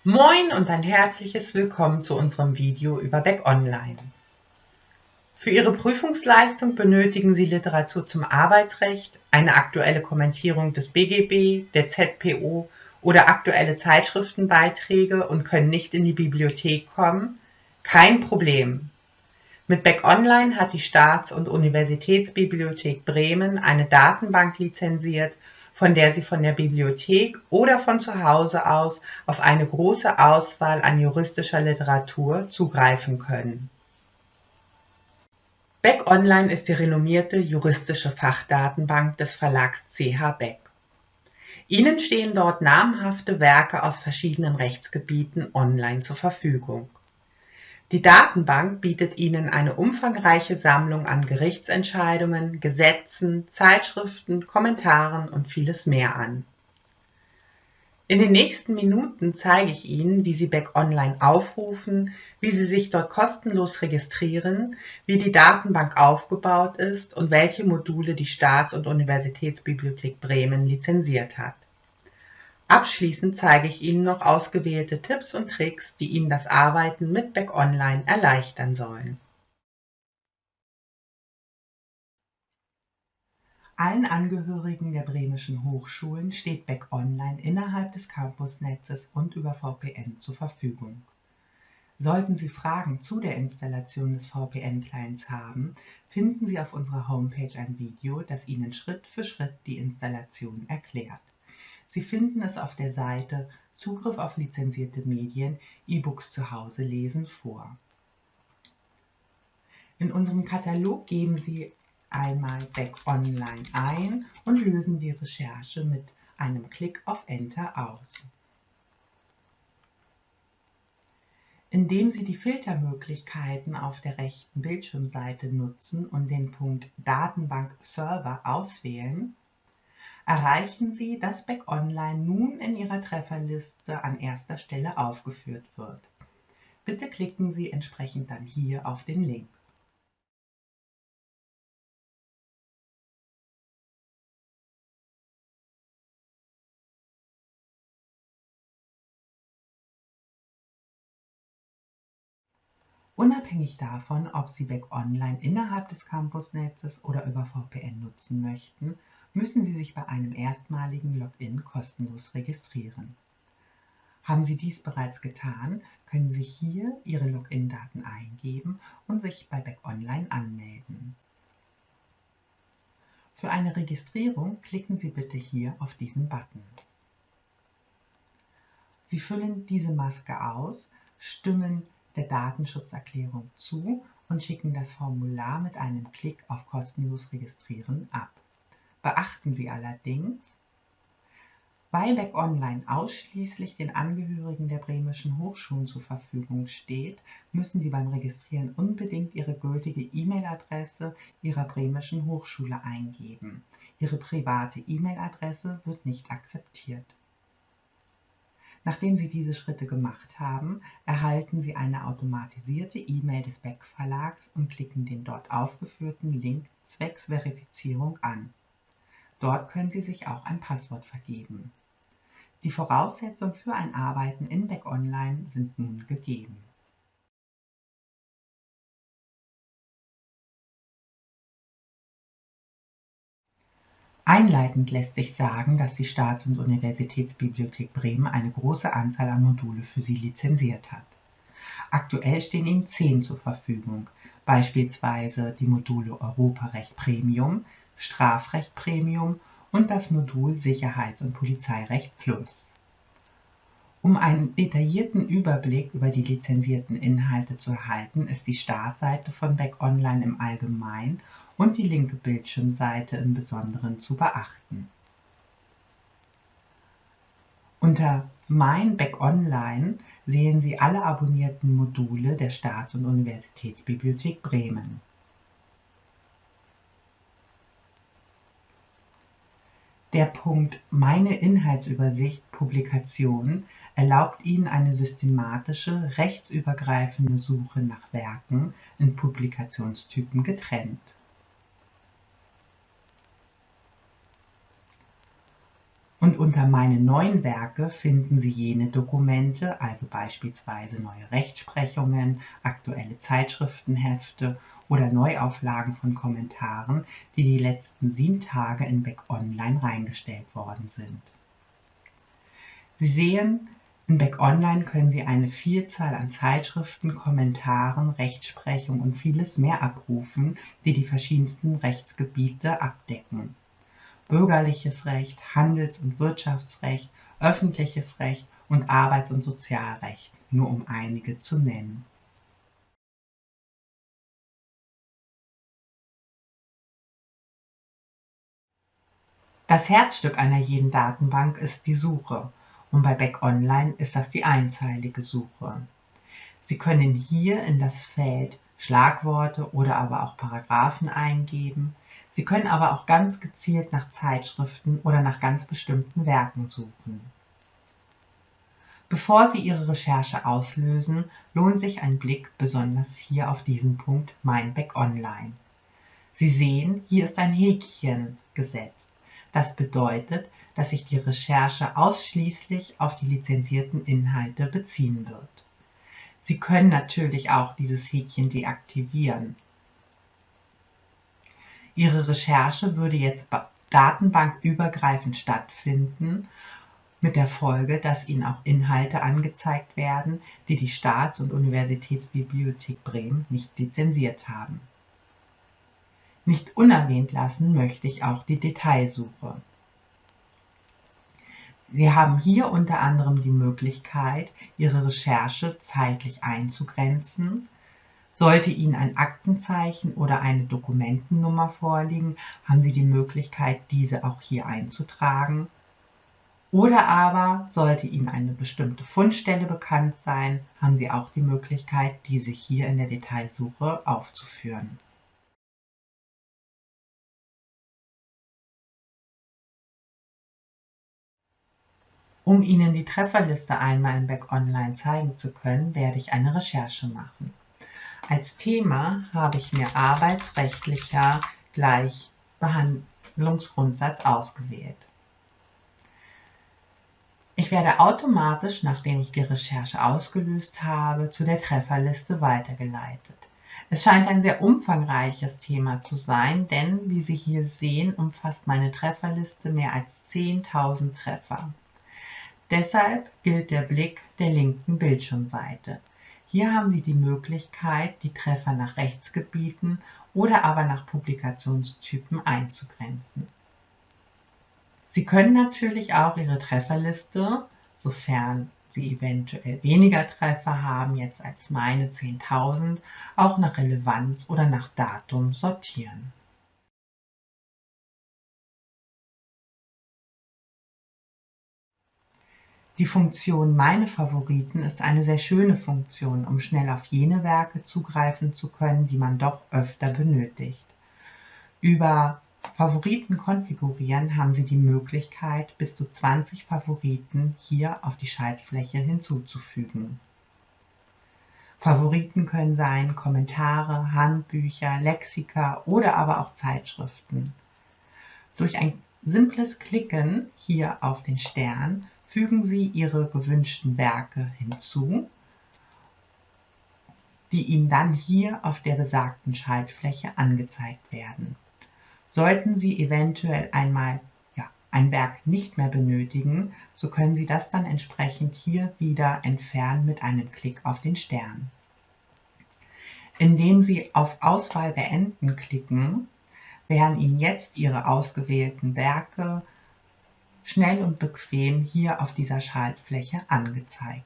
Moin und ein herzliches Willkommen zu unserem Video über Beck Online. Für Ihre Prüfungsleistung benötigen Sie Literatur zum Arbeitsrecht, eine aktuelle Kommentierung des BGB, der ZPO oder aktuelle Zeitschriftenbeiträge und können nicht in die Bibliothek kommen? Kein Problem! Mit Beck Online hat die Staats- und Universitätsbibliothek Bremen eine Datenbank lizenziert, von der Sie von der Bibliothek oder von zu Hause aus auf eine große Auswahl an juristischer Literatur zugreifen können. Beck Online ist die renommierte juristische Fachdatenbank des Verlags CH Beck. Ihnen stehen dort namhafte Werke aus verschiedenen Rechtsgebieten online zur Verfügung. Die Datenbank bietet Ihnen eine umfangreiche Sammlung an Gerichtsentscheidungen, Gesetzen, Zeitschriften, Kommentaren und vieles mehr an. In den nächsten Minuten zeige ich Ihnen, wie Sie Beck Online aufrufen, wie Sie sich dort kostenlos registrieren, wie die Datenbank aufgebaut ist und welche Module die Staats- und Universitätsbibliothek Bremen lizenziert hat. Abschließend zeige ich Ihnen noch ausgewählte Tipps und Tricks, die Ihnen das Arbeiten mit Beck Online erleichtern sollen. Allen Angehörigen der bremischen Hochschulen steht Beck Online innerhalb des Campusnetzes und über VPN zur Verfügung. Sollten Sie Fragen zu der Installation des VPN-Clients haben, finden Sie auf unserer Homepage ein Video, das Ihnen Schritt für Schritt die Installation erklärt. Sie finden es auf der Seite Zugriff auf lizenzierte Medien, E-Books zu Hause lesen vor. In unserem Katalog geben Sie einmal Beck Online ein und lösen die Recherche mit einem Klick auf Enter aus. Indem Sie die Filtermöglichkeiten auf der rechten Bildschirmseite nutzen und den Punkt Datenbank Server auswählen, erreichen Sie, dass Beck Online nun in Ihrer Trefferliste an erster Stelle aufgeführt wird. Bitte klicken Sie entsprechend dann hier auf den Link. Unabhängig davon, ob Sie Beck Online innerhalb des Campusnetzes oder über VPN nutzen möchten, müssen Sie sich bei einem erstmaligen Login kostenlos registrieren. Haben Sie dies bereits getan, können Sie hier Ihre Login-Daten eingeben und sich bei Beck Online anmelden. Für eine Registrierung klicken Sie bitte hier auf diesen Button. Sie füllen diese Maske aus, stimmen der Datenschutzerklärung zu und schicken das Formular mit einem Klick auf Kostenlos registrieren ab. Beachten Sie allerdings, weil Beck Online ausschließlich den Angehörigen der bremischen Hochschulen zur Verfügung steht, müssen Sie beim Registrieren unbedingt Ihre gültige E-Mail-Adresse Ihrer bremischen Hochschule eingeben. Ihre private E-Mail-Adresse wird nicht akzeptiert. Nachdem Sie diese Schritte gemacht haben, erhalten Sie eine automatisierte E-Mail des Beck Verlags und klicken den dort aufgeführten Link zwecks Verifizierung an. Dort können Sie sich auch ein Passwort vergeben. Die Voraussetzungen für ein Arbeiten in Beck Online sind nun gegeben. Einleitend lässt sich sagen, dass die Staats- und Universitätsbibliothek Bremen eine große Anzahl an Module für Sie lizenziert hat. Aktuell stehen Ihnen 10 zur Verfügung, beispielsweise die Module Europarecht Premium, Strafrecht Premium und das Modul Sicherheits- und Polizeirecht Plus. Um einen detaillierten Überblick über die lizenzierten Inhalte zu erhalten, ist die Startseite von Beck Online im Allgemeinen und die linke Bildschirmseite im Besonderen zu beachten. Unter Mein Beck Online sehen Sie alle abonnierten Module der Staats- und Universitätsbibliothek Bremen. Der Punkt Meine Inhaltsübersicht Publikationen erlaubt Ihnen eine systematische, rechtsübergreifende Suche nach Werken in Publikationstypen getrennt. Und unter meine neuen Werke finden Sie jene Dokumente, also beispielsweise neue Rechtsprechungen, aktuelle Zeitschriftenhefte oder Neuauflagen von Kommentaren, die letzten 7 Tage in Beck Online reingestellt worden sind. Sie sehen, in Beck Online können Sie eine Vielzahl an Zeitschriften, Kommentaren, Rechtsprechung und vieles mehr abrufen, die die verschiedensten Rechtsgebiete abdecken. Bürgerliches Recht, Handels- und Wirtschaftsrecht, öffentliches Recht und Arbeits- und Sozialrecht, nur um einige zu nennen. Das Herzstück einer jeden Datenbank ist die Suche und bei Beck Online ist das die einzeilige Suche. Sie können hier in das Feld Schlagworte oder aber auch Paragraphen eingeben. Sie können aber auch ganz gezielt nach Zeitschriften oder nach ganz bestimmten Werken suchen. Bevor Sie Ihre Recherche auslösen, lohnt sich ein Blick besonders hier auf diesen Punkt Mein Beck Online. Sie sehen, hier ist ein Häkchen gesetzt. Das bedeutet, dass sich die Recherche ausschließlich auf die lizenzierten Inhalte beziehen wird. Sie können natürlich auch dieses Häkchen deaktivieren. Ihre Recherche würde jetzt datenbankübergreifend stattfinden, mit der Folge, dass Ihnen auch Inhalte angezeigt werden, die die Staats- und Universitätsbibliothek Bremen nicht lizenziert haben. Nicht unerwähnt lassen möchte ich auch die Detailsuche. Sie haben hier unter anderem die Möglichkeit, Ihre Recherche zeitlich einzugrenzen. Sollte Ihnen ein Aktenzeichen oder eine Dokumentennummer vorliegen, haben Sie die Möglichkeit, diese auch hier einzutragen. Oder aber sollte Ihnen eine bestimmte Fundstelle bekannt sein, haben Sie auch die Möglichkeit, diese hier in der Detailsuche aufzuführen. Um Ihnen die Trefferliste einmal in Beck Online zeigen zu können, werde ich eine Recherche machen. Als Thema habe ich mir arbeitsrechtlicher Gleichbehandlungsgrundsatz ausgewählt. Ich werde automatisch, nachdem ich die Recherche ausgelöst habe, zu der Trefferliste weitergeleitet. Es scheint ein sehr umfangreiches Thema zu sein, denn, wie Sie hier sehen, umfasst meine Trefferliste mehr als 10.000 Treffer. Deshalb gilt der Blick der linken Bildschirmseite. Hier haben Sie die Möglichkeit, die Treffer nach Rechtsgebieten oder aber nach Publikationstypen einzugrenzen. Sie können natürlich auch Ihre Trefferliste, sofern Sie eventuell weniger Treffer haben jetzt als meine 10.000, auch nach Relevanz oder nach Datum sortieren. Die Funktion Meine Favoriten ist eine sehr schöne Funktion, um schnell auf jene Werke zugreifen zu können, die man doch öfter benötigt. Über Favoriten konfigurieren haben Sie die Möglichkeit, bis zu 20 Favoriten hier auf die Schaltfläche hinzuzufügen. Favoriten können sein Kommentare, Handbücher, Lexika oder aber auch Zeitschriften. Durch ein simples Klicken hier auf den Stern fügen Sie Ihre gewünschten Werke hinzu, die Ihnen dann hier auf der besagten Schaltfläche angezeigt werden. Sollten Sie eventuell einmal ein Werk nicht mehr benötigen, so können Sie das dann entsprechend hier wieder entfernen mit einem Klick auf den Stern. Indem Sie auf Auswahl beenden klicken, werden Ihnen jetzt Ihre ausgewählten Werke schnell und bequem hier auf dieser Schaltfläche angezeigt.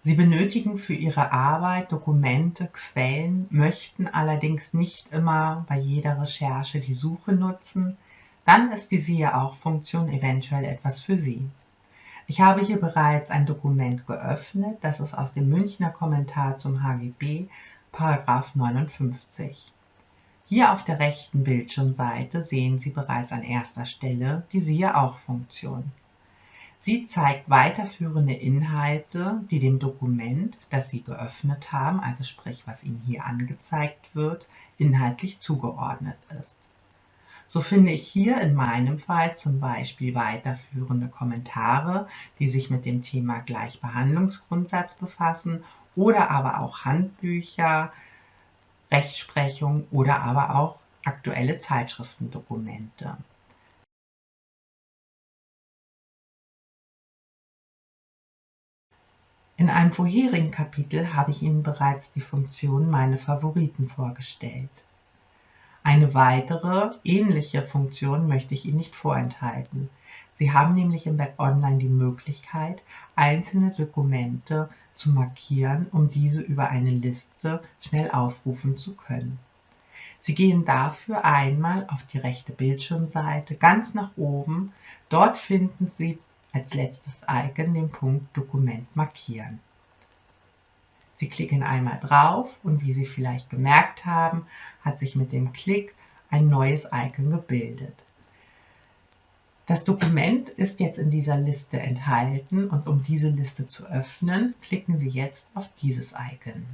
Sie benötigen für Ihre Arbeit Dokumente, Quellen, möchten allerdings nicht immer bei jeder Recherche die Suche nutzen, dann ist die Siehe-auch-Funktion eventuell etwas für Sie. Ich habe hier bereits ein Dokument geöffnet, das ist aus dem Münchner Kommentar zum HGB, § 59. Hier auf der rechten Bildschirmseite sehen Sie bereits an erster Stelle die Siehe-auch-Funktion. Sie zeigt weiterführende Inhalte, die dem Dokument, das Sie geöffnet haben, also sprich, was Ihnen hier angezeigt wird, inhaltlich zugeordnet ist. So finde ich hier in meinem Fall zum Beispiel weiterführende Kommentare, die sich mit dem Thema Gleichbehandlungsgrundsatz befassen, oder aber auch Handbücher, Rechtsprechung oder aber auch aktuelle Zeitschriftendokumente. In einem vorherigen Kapitel habe ich Ihnen bereits die Funktion Meine Favoriten vorgestellt. Eine weitere, ähnliche Funktion möchte ich Ihnen nicht vorenthalten. Sie haben nämlich im Back Online die Möglichkeit, einzelne Dokumente zu markieren, um diese über eine Liste schnell aufrufen zu können. Sie gehen dafür einmal auf die rechte Bildschirmseite, ganz nach oben. Dort finden Sie als letztes Icon den Punkt Dokument markieren. Sie klicken einmal drauf und wie Sie vielleicht gemerkt haben, hat sich mit dem Klick ein neues Icon gebildet. Das Dokument ist jetzt in dieser Liste enthalten und um diese Liste zu öffnen, klicken Sie jetzt auf dieses Icon.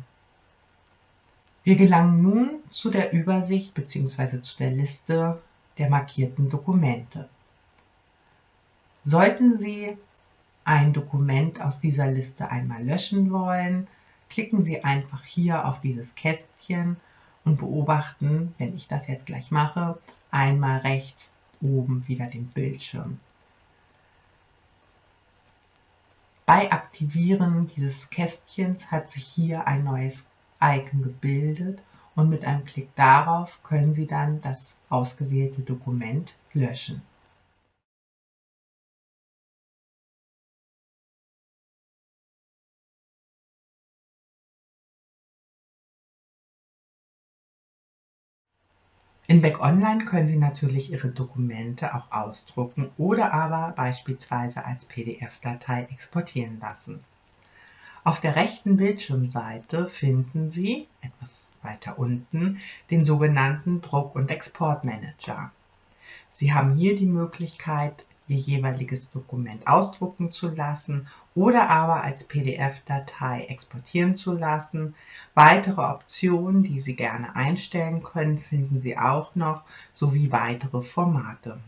Wir gelangen nun zu der Übersicht bzw. zu der Liste der markierten Dokumente. Sollten Sie ein Dokument aus dieser Liste einmal löschen wollen, klicken Sie einfach hier auf dieses Kästchen und beobachten, wenn ich das jetzt gleich mache, einmal rechts oben wieder den Bildschirm. Bei Aktivieren dieses Kästchens hat sich hier ein neues Icon gebildet und mit einem Klick darauf können Sie dann das ausgewählte Dokument löschen. In Back Online können Sie natürlich Ihre Dokumente auch ausdrucken oder aber beispielsweise als PDF-Datei exportieren lassen. Auf der rechten Bildschirmseite finden Sie, etwas weiter unten, den sogenannten Druck- und Exportmanager. Sie haben hier die Möglichkeit, Ihr jeweiliges Dokument ausdrucken zu lassen oder aber als PDF-Datei exportieren zu lassen. Weitere Optionen, die Sie gerne einstellen können, finden Sie auch noch, sowie weitere Formate.